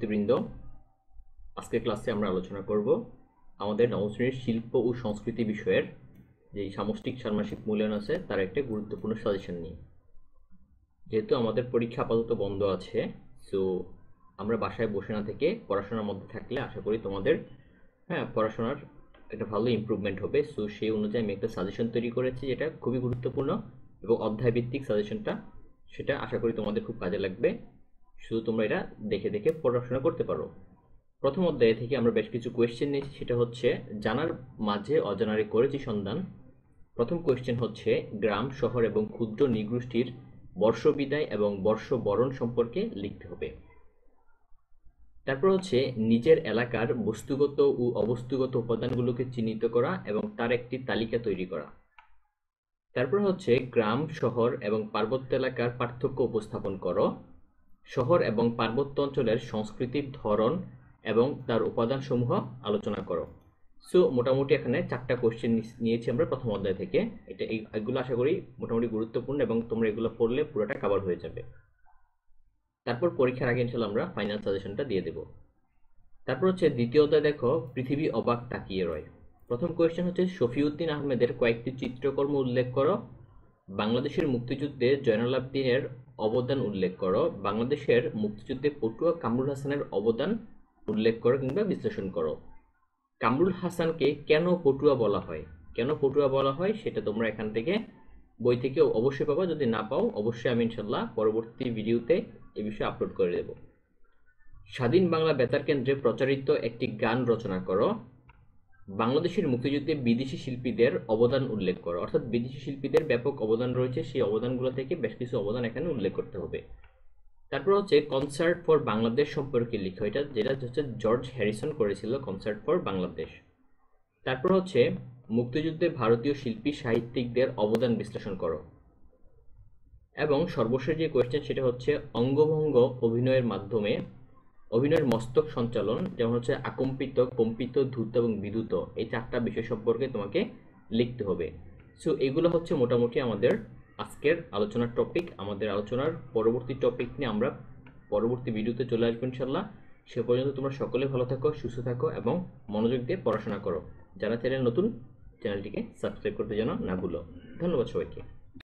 শিক্ষার্থীবৃন্দ, আজকের ক্লাসে আমরা আলোচনা করব আমাদের নবম শ্রেণীর শিল্প ও সংস্কৃতি বিষয়ের যে সামষ্টিক ষান্মাসিক মূল্যায়ন আছে তার একটা গুরুত্বপূর্ণ সাজেশন নিয়ে। যেহেতু আমাদের পরীক্ষা আপাতত বন্ধ আছে, সো আমরা বাসায় বসে না থেকে পড়াশোনার মধ্যে থাকলে আশা করি তোমাদের পড়াশোনার একটা ভালো ইমপ্রুভমেন্ট হবে। সো সেই অনুযায়ী আমি একটা সাজেশন তৈরি করেছি যেটা খুবই গুরুত্বপূর্ণ এবং অধ্যায়ভিত্তিক সাজেশনটা, সেটা আশা করি তোমাদের খুব কাজে লাগবে। শুধু তোমরা এটা দেখে দেখে পড়াশোনা করতে পারো। প্রথম অধ্যায় থেকে আমরা বেশ কিছু কোয়েশ্চেন নিয়েছি, সেটা হচ্ছে জানার মাঝে অজানারে করেছি সন্ধান। প্রথম কোয়েশ্চেন হচ্ছে গ্রাম, শহর এবং ক্ষুদ্র নৃগোষ্ঠীর বর্ষবিদায় এবং বর্ষবরণ সম্পর্কে লিখতে হবে। তারপর হচ্ছে নিজের এলাকার বস্তুগত ও অবস্তুগত উপাদানগুলোকে চিহ্নিত করা এবং তার একটি তালিকা তৈরি করা। তারপর হচ্ছে গ্রাম, শহর এবং পার্বত্য এলাকার পার্থক্য উপস্থাপন করো। শহর এবং পার্বত্য অঞ্চলের সংস্কৃতির ধরন এবং তার উপাদানসমূহ আলোচনা করো। সো মোটামুটি এখানে 4টা কোশ্চেন নিয়েছি আমরা প্রথম অধ্যায় থেকে। এগুলো আশা করি মোটামুটি গুরুত্বপূর্ণ এবং তোমরা এগুলো পড়লে পুরোটা কভার হয়ে যাবে। তারপর পরীক্ষার আগে ইনশাআল্লাহ আমরা ফাইনাল সাজেশনটা দিয়ে দেব। তারপর হচ্ছে দ্বিতীয় অধ্যায় দেখো, পৃথিবী অবাক তাকিয়ে রয়। প্রথম কোয়েশ্চেন হচ্ছে শফিউদ্দিন আহমেদের কয়েকটি চিত্রকর্ম উল্লেখ করো। বাংলাদেশের মুক্তিযুদ্ধে জয়নুল আবেদিনের অবদান উল্লেখ করো। বাংলাদেশের মুক্তিযুদ্ধে পটুয়া কামরুল হাসানের অবদান উল্লেখ করো কিংবা বিশ্লেষণ করো। কামরুল হাসানকে কেন পটুয়া বলা হয়, সেটা তোমরা এখান থেকে বই থেকে অবশ্যই পাবা। যদি না পাও অবশ্যই আমি ইনশাল্লাহ পরবর্তী ভিডিওতে এ বিষয়ে আপলোড করে দেব। স্বাধীন বাংলা বেতার কেন্দ্রে প্রচারিত একটি গান রচনা করো। বাংলাদেশের মুক্তিযুদ্ধে বিদেশি শিল্পীদের অবদান উল্লেখ করো। অর্থাৎ বিদেশি শিল্পীদের ব্যাপক অবদান রয়েছে, সেই অবদানগুলো থেকে বেশ কিছু অবদান এখানে উল্লেখ করতে হবে। তারপর হচ্ছে কনসার্ট ফর বাংলাদেশ সম্পর্কে লিখো, যেটা হচ্ছে জর্জ হ্যারিসন করেছিল, কনসার্ট ফর বাংলাদেশ। তারপর হচ্ছে মুক্তিযুদ্ধে ভারতীয় শিল্পী সাহিত্যিকদের অবদান বিশ্লেষণ করো। এবং সর্বশেষ যে কোয়েশ্চেন সেটা হচ্ছে অঙ্গভঙ্গ অভিনয়ের মাধ্যমে অভিনয়ের মস্তক সঞ্চালন, যেমন হচ্ছে আকম্পিত, কম্পিত, ধূত এবং বিধূত, এই 4টা বিষয় সম্পর্কে তোমাকে লিখতে হবে। সো এগুলো হচ্ছে মোটামুটি আমাদের আজকের আলোচনার টপিক। আমাদের আলোচনার পরবর্তী টপিক নিয়ে আমরা পরবর্তী ভিডিওতে চলে আসবো ইনশাল্লাহ। সে পর্যন্ত তোমরা সকলে ভালো থাকো, সুস্থ থাকো এবং মনোযোগ দিয়ে পড়াশোনা করো। যারা চ্যানেল নতুন, চ্যানেলটিকে সাবস্ক্রাইব করতে যেন না ভুলো। ধন্যবাদ সবাইকে।